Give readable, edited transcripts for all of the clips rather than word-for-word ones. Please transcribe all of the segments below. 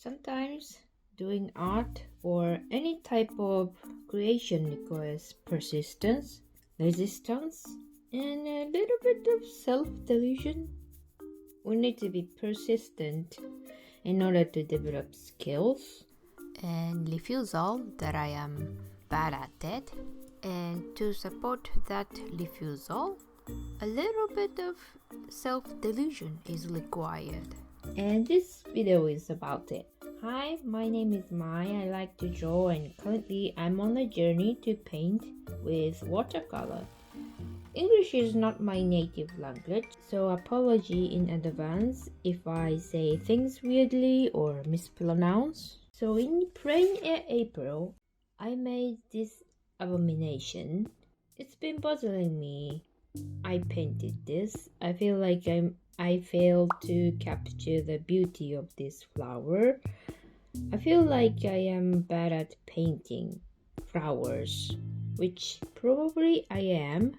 Sometimes doing art or any type of creation requires persistence, resistance, and a little bit of self-delusion. We need to be persistent in order to develop skills and refusal that I am bad at it. And to support that refusal, a little bit of self-delusion is required. And this video is about it. Hi, my name is Mai. I like to draw and currently I'm on a journey to paint with watercolor. English is not my native language, so apology in advance if I say things weirdly or mispronounce. So in Plein Air April, I made this abomination. It's been bothering me. I painted this. I feel like I failed to capture the beauty of this flower. I feel like I am bad at painting flowers, which probably I am.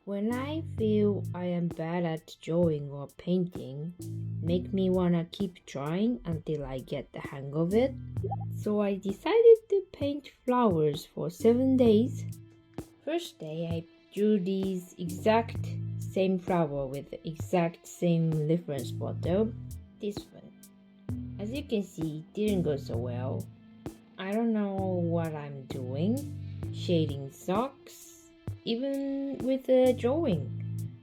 When I feel I am bad at drawing or painting, make me wanna keep trying until I get the hang of it. So I decided to paint flowers for 7 days. First day I drew these exact same flower with the exact same reference photo. This one. As you can see, it didn't go so well. I don't know what I'm doing. Shading sucks. Even with the drawing,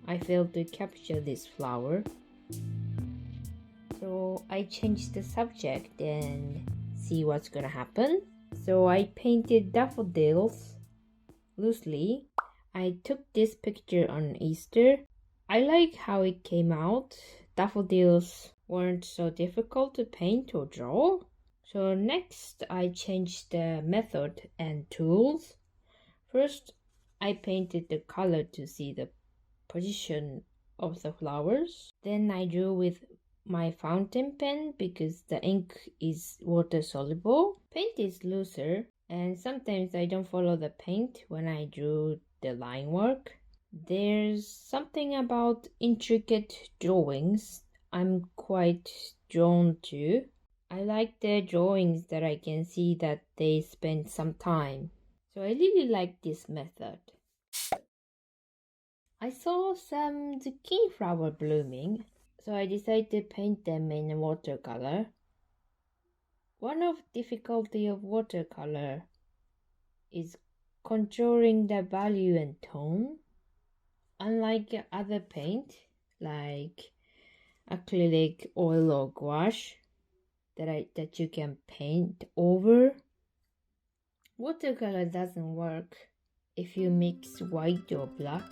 I failed to capture this flower. So I changed the subject and see what's gonna happen. So I painted daffodils loosely. I took this picture on Easter. I like how it came out. Daffodils weren't so difficult to paint or draw. So next I changed the method and tools. First I painted the color to see the position of the flowers. Then I drew with my fountain pen because the ink is water soluble. Paint is looser and sometimes I don't follow the paint when I drew the line work. There's something about intricate drawings I'm quite drawn to. I like the drawings that I can see that they spend some time. So I really like this method. I saw some zucchini flower blooming, so I decided to paint them in watercolor. One of the difficulty of watercolor is controlling the value and tone. Unlike other paint, like acrylic, oil or gouache, that you can paint over, watercolor doesn't work if you mix white or black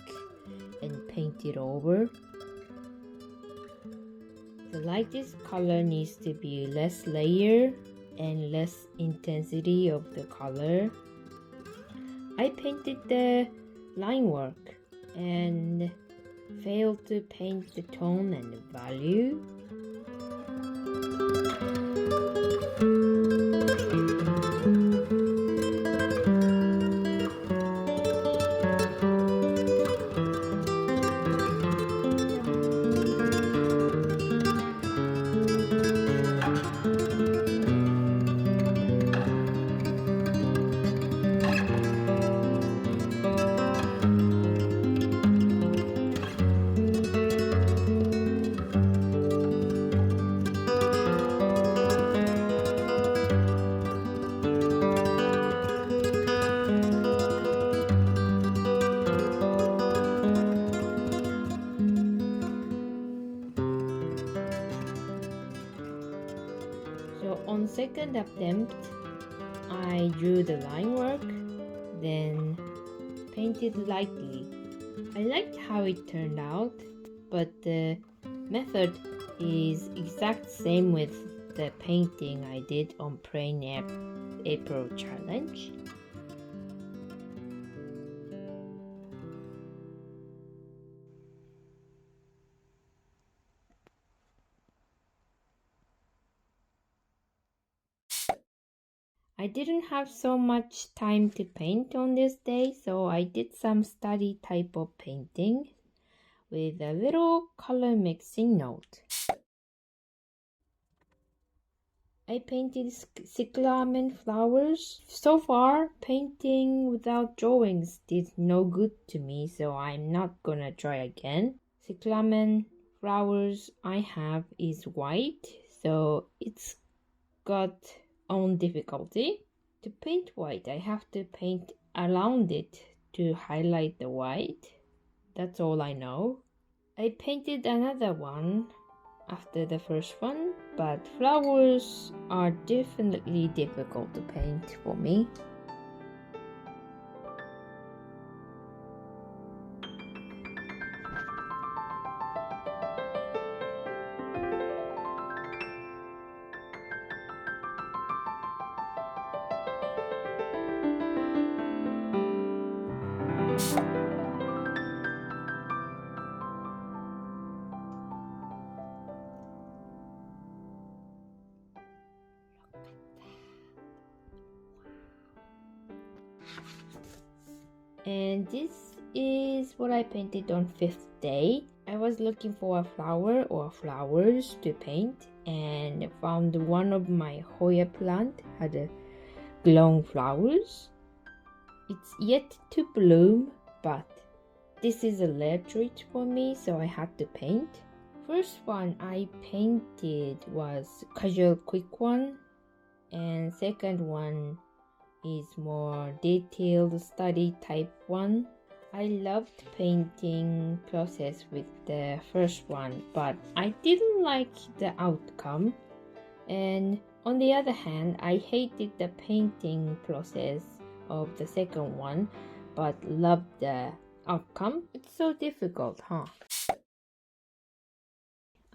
and paint it over. The lightest color needs to be less layer and less intensity of the color. I painted the line work and failed to paint the tone and the value. So on second attempt, I drew the line work, then painted lightly. I liked how it turned out, but the method is exact same with the painting I did on Plein Air April challenge. I didn't have so much time to paint on this day, so I did some study type of painting with a little color mixing note. I painted cyclamen flowers. So far, painting without drawings did no good to me, so I'm not gonna try again. Cyclamen flowers I have is white, so it's got own difficulty. To paint white, I have to paint around it to highlight the white. That's all I know. I painted another one after the first one, but flowers are definitely difficult to paint for me. And this is what I painted on 5th day. I was looking for a flower or flowers to paint and found one of my Hoya plant had a glowing flowers. It's yet to bloom, but this is a rare treat for me, so I had to paint. First one I painted was casual quick one, and second one is more detailed study type one. I loved painting process with the first one, but I didn't like the outcome. And on the other hand, I hated the painting process of the second one, but loved the outcome. It's so difficult, huh?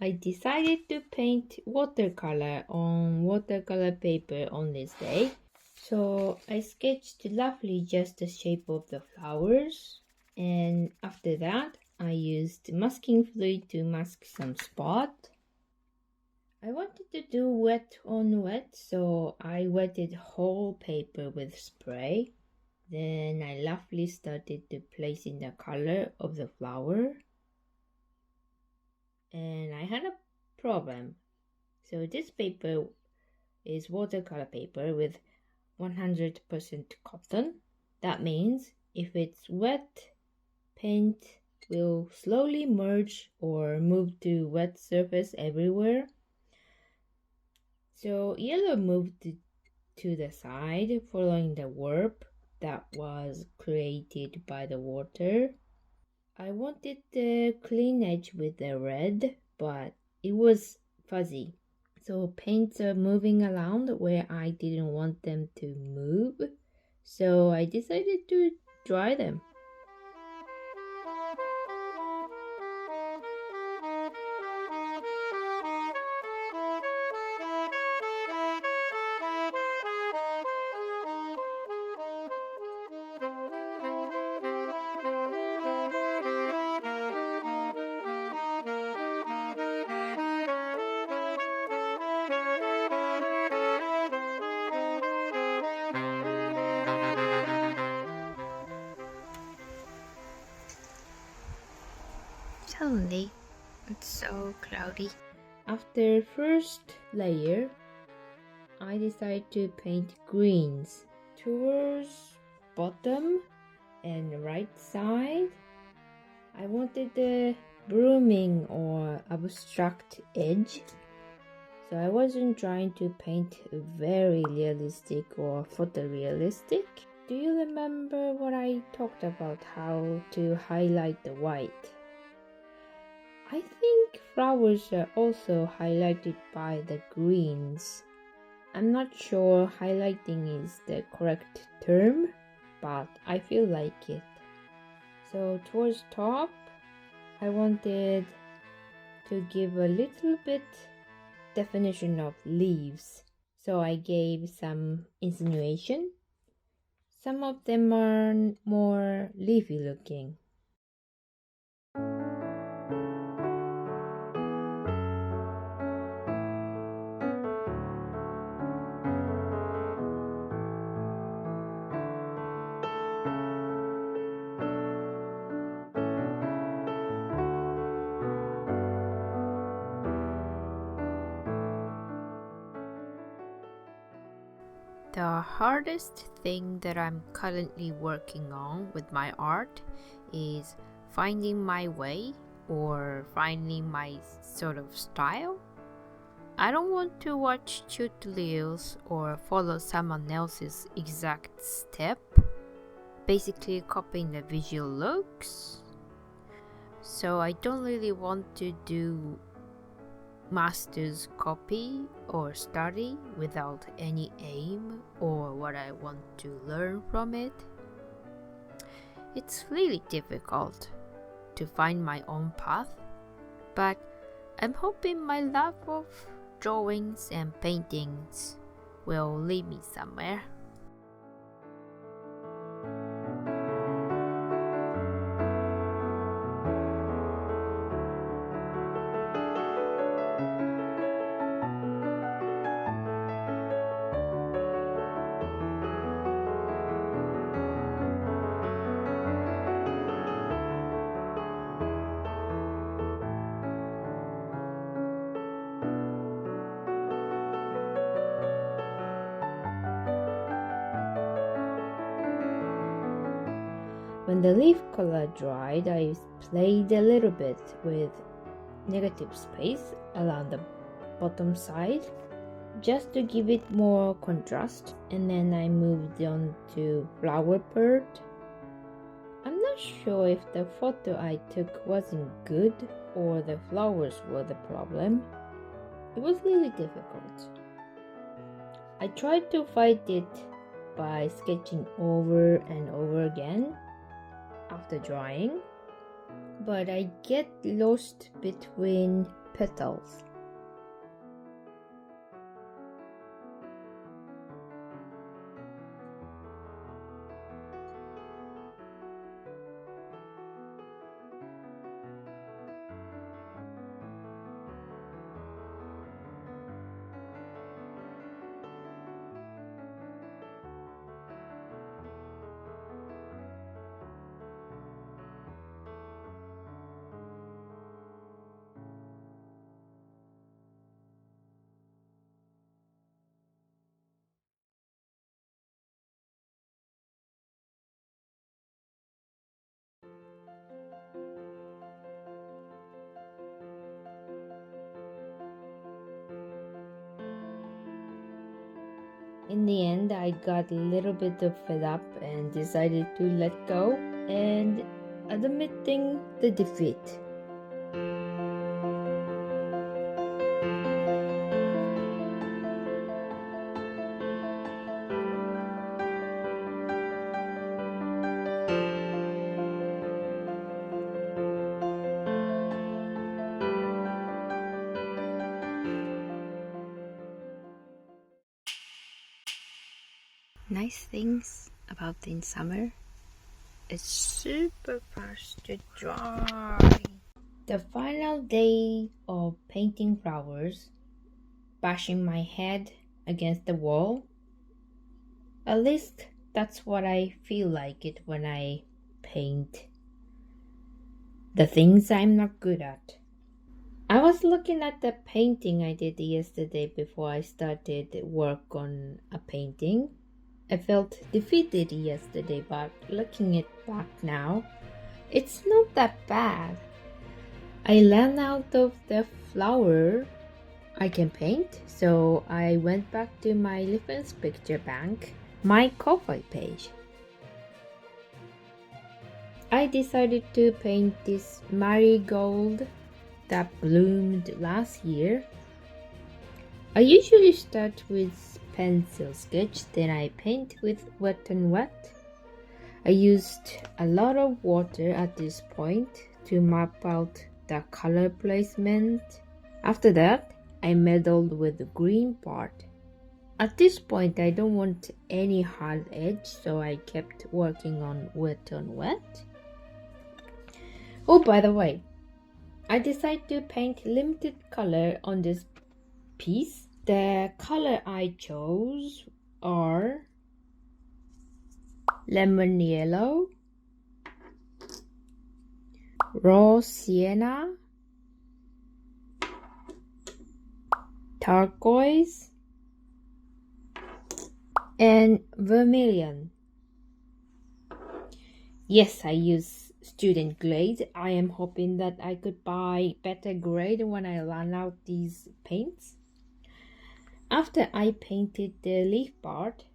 I decided to paint watercolor on watercolor paper on this day. So I sketched roughly just the shape of the flowers, and after that I used masking fluid to mask some spot. I wanted to do wet on wet, so I wetted whole paper with spray. Then I roughly started to place in the color of the flower. And I had a problem. So this paper is watercolor paper with 100% cotton. That means if it's wet, paint will slowly merge or move to wet surface everywhere. So yellow moved to the side following the warp that was created by the water. I wanted the clean edge with the red, but it was fuzzy. So paints are moving around where I didn't want them to move. So I decided to dry them. Suddenly, it's so cloudy. After first layer, I decided to paint greens towards bottom and right side. I wanted the blooming or abstract edge, so I wasn't trying to paint very realistic or photorealistic. Do you remember what I talked about how to highlight the white? I think flowers are also highlighted by the greens. I'm not sure highlighting is the correct term, but I feel like it. So towards top, I wanted to give a little bit definition of leaves. So I gave some insinuation. Some of them are more leafy looking. The hardest thing that I'm currently working on with my art is finding my way or finding my sort of style. I don't want to watch tutorials or follow someone else's exact step, basically copying the visual looks. So I don't really want to do master's copy or study without any aim or what I want to learn from it. It's really difficult to find my own path, but I'm hoping my love of drawings and paintings will lead me somewhere. When the leaf color dried, I played a little bit with negative space along the bottom side just to give it more contrast, and then I moved on to flower bird. I'm not sure if the photo I took wasn't good or the flowers were the problem. It was really difficult. I tried to fight it by sketching over and over again after drawing, but I get lost between petals. In the end, I got a little bit fed up and decided to let go and admitting the defeat. Nice things about in summer, it's super fast to dry. The final day of painting flowers, bashing my head against the wall. At least that's what I feel like it when I paint the things I'm not good at. I was looking at the painting I did yesterday before I started work on a painting. I felt defeated yesterday, but looking it back now, it's not that bad. I ran out of the flower I can paint, so I went back to my reference picture bank, my Ko-fi page. I decided to paint this marigold that bloomed last year. I usually start with pencil sketch, then I paint with wet and wet. I used a lot of water at this point to map out the color placement. After that, I meddled with the green part. At this point, I don't want any hard edge, so I kept working on wet and wet. Oh, by the way, I decided to paint limited color on this piece. The color I chose are lemon yellow, raw sienna, turquoise, And vermilion. Yes, I use student grade. I am hoping that I could buy better grade when I run out these paints. After I painted the leaf part,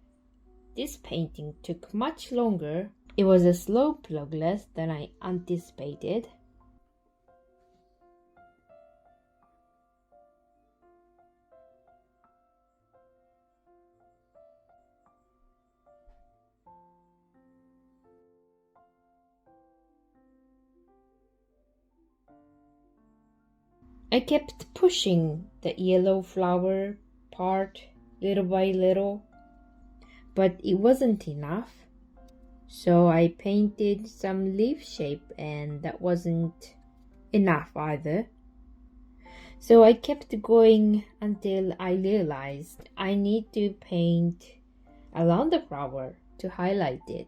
this painting took much longer. It was a slow progress than I anticipated. I kept pushing the yellow flower part little by little, but it wasn't enough. So I painted some leaf shape, and that wasn't enough either. So I kept going until I realized I need to paint around the flower to highlight it.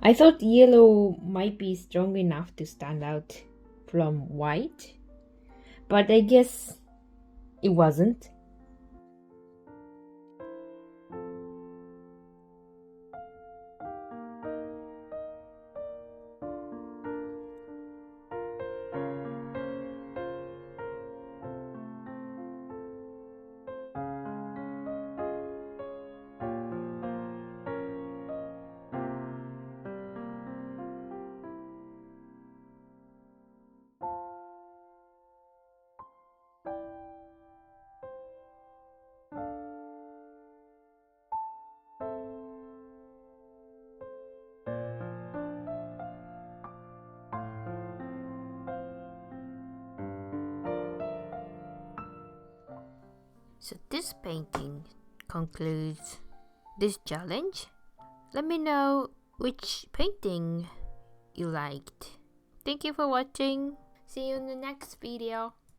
I thought yellow might be strong enough to stand out from white, but I guess it wasn't. So this painting concludes this challenge. Let me know which painting you liked. Thank you for watching. See you in the next video.